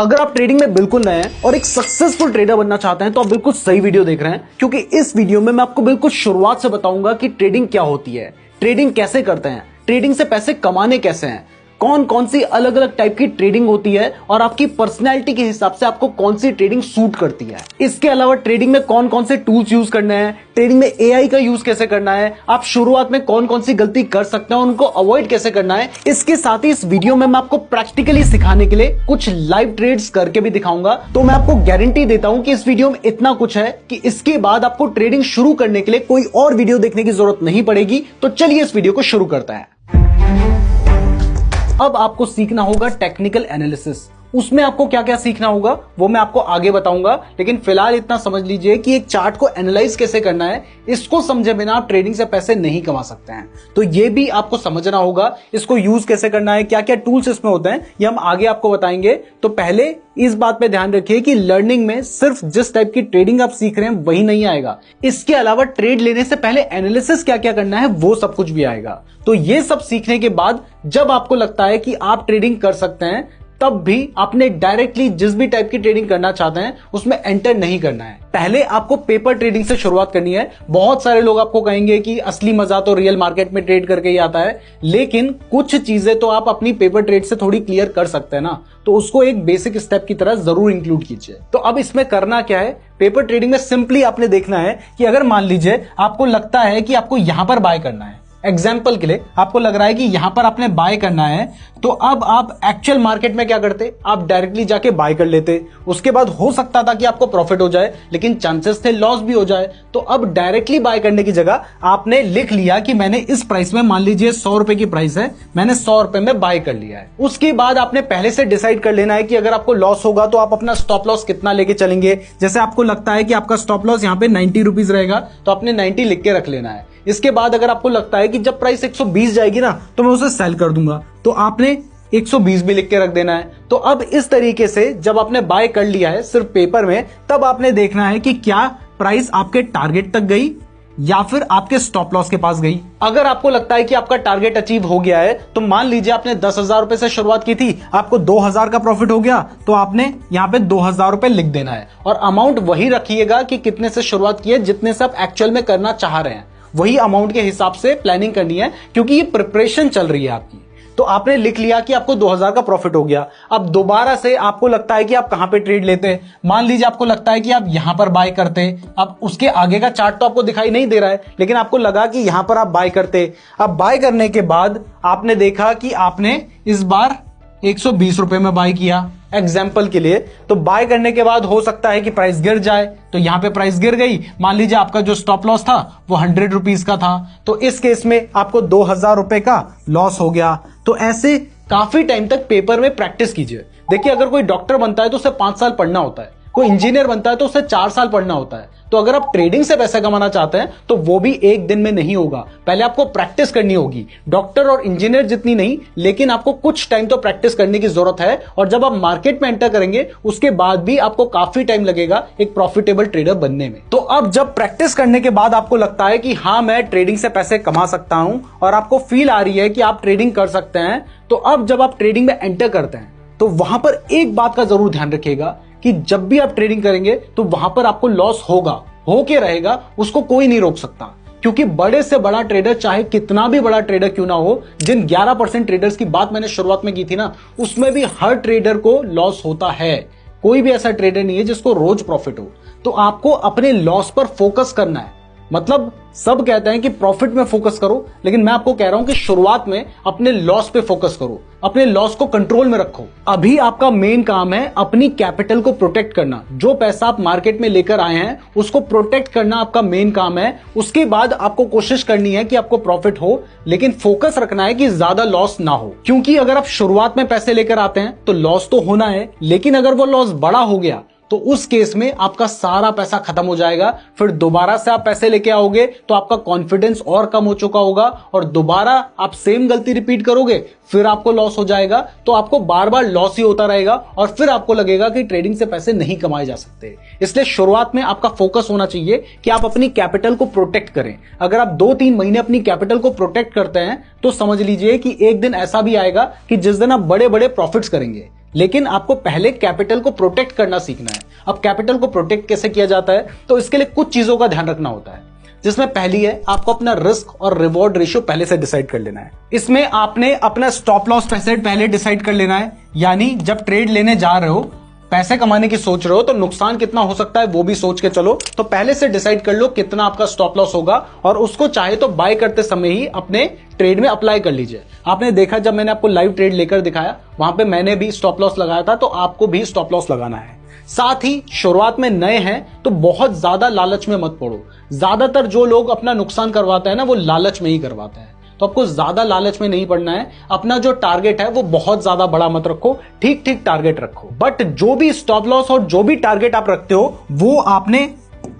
अगर आप ट्रेडिंग में बिल्कुल नए हैं और एक सक्सेसफुल ट्रेडर बनना चाहते हैं तो आप बिल्कुल सही वीडियो देख रहे हैं, क्योंकि इस वीडियो में मैं आपको बिल्कुल शुरुआत से बताऊंगा कि ट्रेडिंग क्या होती है, ट्रेडिंग कैसे करते हैं, ट्रेडिंग से पैसे कमाने कैसे हैं, कौन कौन सी अलग अलग टाइप की ट्रेडिंग होती है और आपकी पर्सनैलिटी के हिसाब से आपको कौन सी ट्रेडिंग सूट करती है। इसके अलावा ट्रेडिंग में कौन कौन से टूल्स यूज करने हैं, ट्रेडिंग में एआई का यूज कैसे करना है, आप शुरुआत में कौन कौन सी गलती कर सकते हैं, उनको अवॉइड कैसे करना है। इसके साथ ही इस वीडियो में मैं आपको प्रैक्टिकली सिखाने के लिए कुछ लाइव ट्रेड्स करके भी दिखाऊंगा। तो मैं आपको गारंटी देता हूं कि इस वीडियो में इतना कुछ है कि इसके बाद आपको ट्रेडिंग शुरू करने के लिए कोई और वीडियो देखने की जरूरत नहीं पड़ेगी। तो चलिए इस वीडियो को शुरू करते हैं। अब आपको सीखना होगा टेक्निकल एनालिसिस। उसमें आपको क्या क्या सीखना होगा वो मैं आपको आगे बताऊंगा, लेकिन फिलहाल इतना समझ लीजिए कि एक चार्ट को एनालाइज कैसे करना है, इसको समझे बिना आप ट्रेडिंग से पैसे नहीं कमा सकते हैं। तो ये भी आपको समझना होगा, इसको यूज कैसे करना है, क्या क्या टूल्स इसमें होते हैं, ये हम आगे आपको बताएंगे। तो पहले इस बात पे ध्यान रखिए कि लर्निंग में सिर्फ जिस टाइप की ट्रेडिंग आप सीख रहे हैं वही नहीं आएगा, इसके अलावा ट्रेड लेने से पहले एनालिसिस क्या क्या करना है वो सब कुछ भी आएगा। तो ये सब सीखने के बाद जब आपको लगता है कि आप ट्रेडिंग कर सकते हैं, तब भी आपने डायरेक्टली जिस भी टाइप की ट्रेडिंग करना चाहते हैं उसमें एंटर नहीं करना है। पहले आपको पेपर ट्रेडिंग से शुरुआत करनी है। बहुत सारे लोग आपको कहेंगे कि असली मजा तो रियल मार्केट में ट्रेड करके ही आता है, लेकिन कुछ चीजें तो आप अपनी पेपर ट्रेड से थोड़ी क्लियर कर सकते हैं ना, तो उसको एक बेसिक स्टेप की तरह जरूर इंक्लूड कीजिए। तो अब इसमें करना क्या है, पेपर ट्रेडिंग में सिंपली आपने देखना है कि अगर मान लीजिए आपको लगता है कि आपको यहां पर बाय करना है, एग्जाम्पल के लिए आपको लग रहा है कि यहां पर आपने बाय करना है, तो अब आप एक्चुअल मार्केट में क्या करते, आप डायरेक्टली जाके बाय कर लेते। उसके बाद हो सकता था कि आपको प्रॉफिट हो जाए, लेकिन चांसेस थे लॉस भी हो जाए। तो अब डायरेक्टली बाय करने की जगह आपने लिख लिया कि मैंने इस प्राइस में, मान लीजिए 100 रुपए की प्राइस है, मैंने 100 रुपए में बाय कर लिया है। उसके बाद आपने पहले से डिसाइड कर लेना है कि अगर आपको लॉस होगा तो आप अपना स्टॉप लॉस कितना लेके चलेंगे। जैसे आपको लगता है कि आपका स्टॉप लॉस यहाँ पे 90 रुपीज रहेगा, तो आपने 90 लिख के रख लेना है। इसके बाद अगर आपको लगता है कि जब प्राइस 120 जाएगी ना तो मैं उसे सेल कर दूंगा, तो आपने 120 भी लिख के रख देना है। तो अब इस तरीके से जब आपने बाय कर लिया है सिर्फ पेपर में, तब आपने देखना है कि क्या प्राइस आपके टारगेट तक गई या फिर आपके स्टॉप लॉस के पास गई। अगर आपको लगता है कि आपका टारगेट अचीव हो गया है, तो मान लीजिए आपने 10,000 रुपए से शुरुआत की थी, आपको 2,000 का प्रॉफिट हो गया, तो आपने यहां पे 2,000 रुपए लिख देना है और अमाउंट वही रखिएगा कि कितने से शुरुआत की है, जितने से आप एक्चुअल में करना चाह रहे हैं वही अमाउंट के हिसाब से प्लानिंग करनी है, क्योंकि ये प्रिपरेशन चल रही है आपकी। तो आपने लिख लिया कि आपको 2,000 का प्रॉफिट हो गया। अब दोबारा से आपको लगता है कि आप कहां पे ट्रेड लेते हैं, मान लीजिए आपको लगता है कि आप यहां पर बाय करते। अब उसके आगे का चार्ट तो आपको दिखाई नहीं दे रहा है, लेकिन आपको लगा कि यहां पर आप बाय करते। अब बाय करने के बाद आपने देखा कि आपने इस बार 120 रुपए में बाय किया एग्जाम्पल के लिए। तो बाय करने के बाद हो सकता है कि प्राइस गिर जाए, तो यहां पे प्राइस गिर गई, मान लीजिए आपका जो स्टॉप लॉस था वो 100 रुपीज का था, तो इस केस में आपको 2,000 रुपए का लॉस हो गया। तो ऐसे काफी टाइम तक पेपर में प्रैक्टिस कीजिए। देखिए, अगर कोई डॉक्टर बनता है तो उसे 5 साल पढ़ना होता है, कोई इंजीनियर बनता है तो उसे 4 साल पढ़ना होता है। तो अगर आप ट्रेडिंग से पैसा कमाना चाहते हैं तो वो भी एक दिन में नहीं होगा, पहले आपको प्रैक्टिस करनी होगी। डॉक्टर और इंजीनियर जितनी नहीं, लेकिन आपको कुछ टाइम तो प्रैक्टिस करने की जरूरत है। और जब आप मार्केट में एंटर करेंगे उसके बाद भी आपको काफी टाइम लगेगा एक प्रॉफिटेबल ट्रेडर बनने में। तो अब जब प्रैक्टिस करने के बाद आपको लगता है कि हाँ, मैं ट्रेडिंग से पैसे कमा सकता हूं और आपको फील आ रही है कि आप ट्रेडिंग कर सकते हैं, तो अब जब आप ट्रेडिंग में एंटर करते हैं तो वहां पर एक बात का जरूर ध्यान रखिएगा कि जब भी आप ट्रेडिंग करेंगे तो वहां पर आपको लॉस होगा, होके रहेगा, उसको कोई नहीं रोक सकता। क्योंकि बड़े से बड़ा ट्रेडर, चाहे कितना भी बड़ा ट्रेडर क्यों ना हो, जिन 11% ट्रेडर्स की बात मैंने शुरुआत में की थी ना, उसमें भी हर ट्रेडर को लॉस होता है। कोई भी ऐसा ट्रेडर नहीं है जिसको रोज प्रॉफिट हो। तो आपको अपने लॉस पर फोकस करना है। मतलब सब कहते हैं कि प्रॉफिट में फोकस करो, लेकिन मैं आपको कह रहा हूं कि शुरुआत में अपने लॉस पे फोकस करो, अपने लॉस को कंट्रोल में रखो। अभी आपका मेन काम है अपनी कैपिटल को प्रोटेक्ट करना। जो पैसा आप मार्केट में लेकर आए हैं उसको प्रोटेक्ट करना आपका मेन काम है। उसके बाद आपको कोशिश करनी है कि आपको प्रॉफिट हो, लेकिन फोकस रखना है कि ज्यादा लॉस ना हो। क्योंकि अगर आप शुरुआत में पैसे लेकर आते हैं तो लॉस तो होना है, लेकिन अगर वो लॉस बड़ा हो गया तो उस केस में आपका सारा पैसा खत्म हो जाएगा। फिर दोबारा से आप पैसे लेके आओगे तो आपका कॉन्फिडेंस और कम हो चुका होगा और दोबारा आप सेम गलती रिपीट करोगे, फिर आपको लॉस हो जाएगा। तो आपको बार बार लॉस ही होता रहेगा और फिर आपको लगेगा कि ट्रेडिंग से पैसे नहीं कमाए जा सकते। इसलिए शुरुआत में आपका फोकस होना चाहिए कि आप अपनी कैपिटल को प्रोटेक्ट करें। अगर आप 2-3 महीने अपनी कैपिटल को प्रोटेक्ट करते हैं तो समझ लीजिए कि एक दिन ऐसा भी आएगा कि जिस दिन आप बड़े बड़े प्रॉफिट्स करेंगे। लेकिन आपको पहले कैपिटल को प्रोटेक्ट करना सीखना है। अब कैपिटल को प्रोटेक्ट कैसे किया जाता है, तो इसके लिए कुछ चीजों का ध्यान रखना होता है, जिसमें पहली है आपको अपना रिस्क और रिवॉर्ड रेशियो पहले से डिसाइड कर लेना है। इसमें आपने अपना स्टॉप लॉस पहले डिसाइड कर लेना है, यानी जब ट्रेड लेने जा रहे हो, पैसे कमाने की सोच रहे हो, तो नुकसान कितना हो सकता है वो भी सोच के चलो। तो पहले से डिसाइड कर लो कितना आपका स्टॉप लॉस होगा, और उसको चाहे तो बाय करते समय ही अपने ट्रेड में अप्लाई कर लीजिए। आपने देखा जब मैंने आपको लाइव ट्रेड लेकर दिखाया, वहां पे मैंने भी स्टॉप लॉस लगाया था, तो आपको भी स्टॉप लॉस लगाना है। साथ ही शुरुआत में नए हैं तो बहुत ज्यादा लालच में मत पड़ो। ज्यादातर जो लोग अपना नुकसान करवाते हैं ना, वो लालच में ही करवाते हैं। तो आपको ज्यादा लालच में नहीं पड़ना है। अपना जो टारगेट है वो बहुत ज्यादा बड़ा मत रखो, ठीक ठीक टारगेट रखो। बट जो भी स्टॉप लॉस और जो भी टारगेट आप रखते हो, वो आपने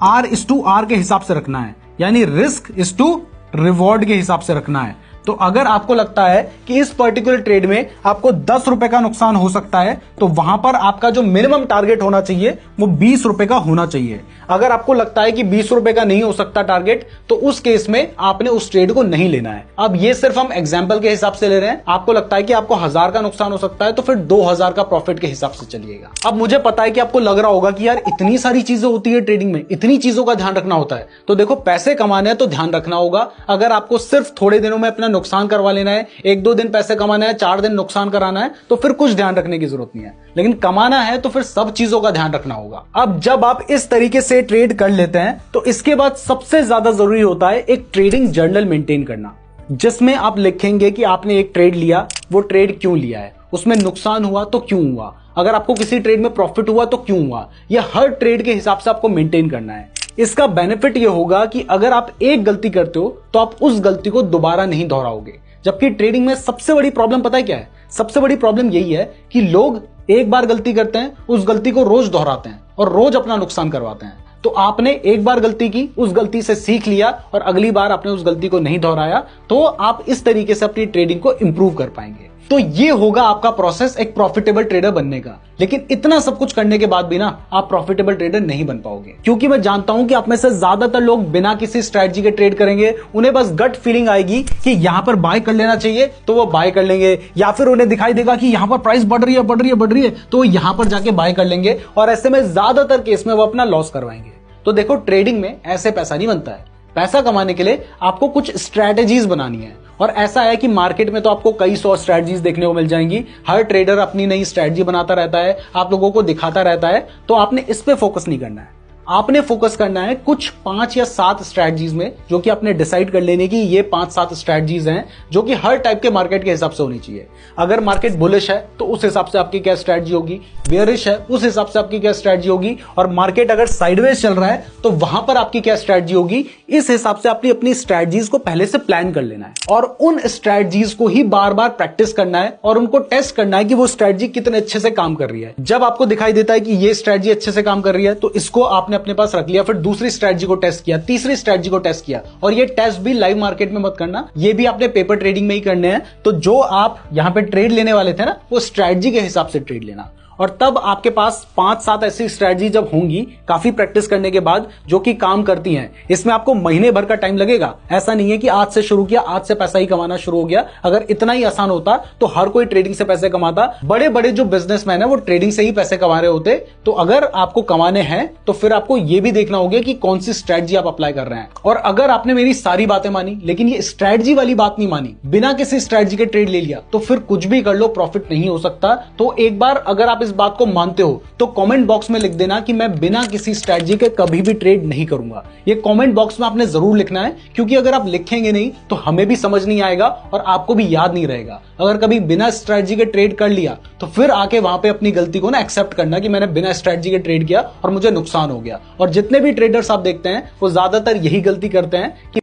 R/R के हिसाब से रखना है, यानी रिस्क इज टू रिवॉर्ड के हिसाब से रखना है। तो अगर आपको लगता है कि इस पर्टिकुलर ट्रेड में आपको 10 रुपए का नुकसान हो सकता है, तो वहां पर आपका जो मिनिमम टारगेट होना चाहिए वो 20 रुपए का होना चाहिए। अगर आपको लगता है कि 20 रुपए का नहीं हो सकता टारगेट, तो उस केस में आपने उस ट्रेड को नहीं लेना है। अब ये सिर्फ हम एग्जाम्पल के हिसाब से ले रहे हैं। आपको लगता है कि आपको 1000 का नुकसान हो सकता है, तो फिर 2000 का प्रॉफिट के हिसाब से चलिएगा। अब मुझे पता है कि आपको लग रहा होगा कि यार इतनी सारी चीजें होती है ट्रेडिंग में, इतनी चीजों का ध्यान रखना होता है। तो देखो, पैसे कमाने हैं तो ध्यान रखना होगा। अगर आपको सिर्फ थोड़े दिनों में अपना नुकसान करवा लेना है, 1-2 दिन पैसे कमाना है, 4 दिन नुकसान कराना है, तो फिर कुछ ध्यान रखने की जरूरत नहीं है। लेकिन कमाना है तो फिर सब चीजों का ध्यान रखना होगा। अब जब आप इस तरीके से ट्रेड कर लेते हैं, तो इसके बाद सबसे ज्यादा जरूरी होता है एक ट्रेडिंग जर्नल मेंटेन करना, जिसमें आप लिखेंगे कि आपने एक ट्रेड लिया, वो ट्रेड क्यों लिया है, उसमें नुकसान हुआ तो क्यों हुआ, अगर आपको किसी ट्रेड में प्रॉफिट हुआ तो क्यों हुआ। यह हर ट्रेड के हिसाब से आपको मेंटेन करना है। इसका बेनिफिट यह होगा कि अगर आप एक गलती करते हो तो आप उस गलती को दोबारा नहीं दोहराओगे। जबकि ट्रेडिंग में सबसे बड़ी प्रॉब्लम पता है क्या है? सबसे बड़ी प्रॉब्लम यही है कि लोग एक बार गलती करते हैं, उस गलती को रोज दोहराते हैं और रोज अपना नुकसान करवाते हैं। तो आपने एक बार गलती की, उस गलती से सीख लिया और अगली बार आपने उस गलती को नहीं दोहराया, तो आप इस तरीके से अपनी ट्रेडिंग को इंप्रूव कर पाएंगे। तो ये होगा आपका प्रोसेस एक प्रॉफिटेबल ट्रेडर बनने का। लेकिन इतना सब कुछ करने के बाद भी ना, आप प्रॉफिटेबल ट्रेडर नहीं बन पाओगे, क्योंकि मैं जानता हूं कि आप में से ज्यादातर लोग बिना किसी स्ट्रेटजी के ट्रेड करेंगे। उन्हें बस गट फीलिंग आएगी कि यहां पर बाय कर लेना चाहिए, तो वो बाय कर लेंगे, या फिर उन्हें दिखाई देगा कि यहां पर प्राइस बढ़ रही है, तो वो यहां पर जाके बाय कर लेंगे, और ऐसे में ज्यादातर केस में वो अपना लॉस करवाएंगे। तो देखो, ट्रेडिंग में ऐसे पैसा नहीं बनता है। पैसा कमाने के लिए आपको कुछ स्ट्रैटेजीज बनानी है, और ऐसा है कि मार्केट में तो आपको कई 100 स्ट्रैटेजीज देखने को मिल जाएंगी। हर ट्रेडर अपनी नई स्ट्रैटेजी बनाता रहता है, आप लोगों को दिखाता रहता है। तो आपने इस पे फोकस नहीं करना है, आपने फोकस करना है कुछ 5 या 7 स्ट्रैटेजीज में, जो कि आपने डिसाइड कर लेने की ये 5-7 स्ट्रैटेजीज हैं, जो कि हर टाइप के मार्केट के हिसाब से होनी चाहिए। अगर मार्केट बुलिश है तो उस हिसाब से आपकी क्या स्ट्रैटेजी होगी, बेयरिश है उस हिसाब से आपकी क्या स्ट्रैटेजी होगी, और मार्केट अगर साइडवेज चल रहा है तो वहां पर आपकी क्या स्ट्रैटेजी होगी। इस हिसाब से आपने अपनी स्ट्रैटेजीज को पहले से प्लान कर लेना है, और उन स्ट्रैटेजीज को ही बार बार प्रैक्टिस करना है, और उनको टेस्ट करना है कि वो स्ट्रैटेजी कितने अच्छे से काम कर रही है। जब आपको दिखाई देता है कि ये स्ट्रैटेजी अच्छे से काम कर रही है, तो इसको आपने अपने पास रख लिया। फिर दूसरी स्ट्रैटेजी को टेस्ट किया, तीसरी स्ट्रैटेजी को टेस्ट किया, और ये टेस्ट भी लाइव मार्केट में मत करना, ये भी आपने पेपर ट्रेडिंग में ही करने हैं। तो जो आप यहां पे ट्रेड लेने वाले थे ना, वो स्ट्रैटेजी के हिसाब से ट्रेड लेना। और तब आपके पास 5-7 ऐसी स्ट्रैटेजी जब होंगी काफी प्रैक्टिस करने के बाद, जो कि काम करती हैं, इसमें आपको महीने भर का टाइम लगेगा। ऐसा नहीं है कि आज से शुरू किया, आज से पैसा ही कमाना शुरू हो गया। अगर इतना ही आसान होता तो हर कोई ट्रेडिंग से पैसे कमाता। बड़े बड़े जो बिजनेसमैन है वो ट्रेडिंग से ही पैसे कमा रहे होते। तो अगर आपको कमाने हैं तो फिर आपको यह भी देखना होगा कि कौन सी स्ट्रैटेजी आप अप्लाई कर रहे हैं। और अगर आपने मेरी सारी बातें मानी, लेकिन ये स्ट्रैटेजी वाली बात नहीं मानी, बिना किसी स्ट्रैटेजी के ट्रेड ले लिया, तो फिर कुछ भी कर लो, प्रॉफिट नहीं हो सकता। तो एक बार अगर आप इस बात को मानते हो तो कमेंट बॉक्स में लिख देना कि मैं बिना किसी स्ट्रैटेजी के कभी भी ट्रेड नहीं करूंगा। ये कमेंट बॉक्स में आपने जरूर लिखना है, क्योंकि अगर आप लिखेंगे नहीं तो हमें भी समझ नहीं आएगा और आपको भी याद नहीं रहेगा। अगर कभी बिना स्ट्रैटेजी के ट्रेड कर लिया तो फिर आके वहां पे अपनी गलती को ना एक्सेप्ट करना कि मैंने बिना स्ट्रैटेजी के ट्रेड किया और मुझे नुकसान हो गया। और जितने भी ट्रेडर्स आप देखते हैं वो ज्यादातर यही गलती करते हैं कि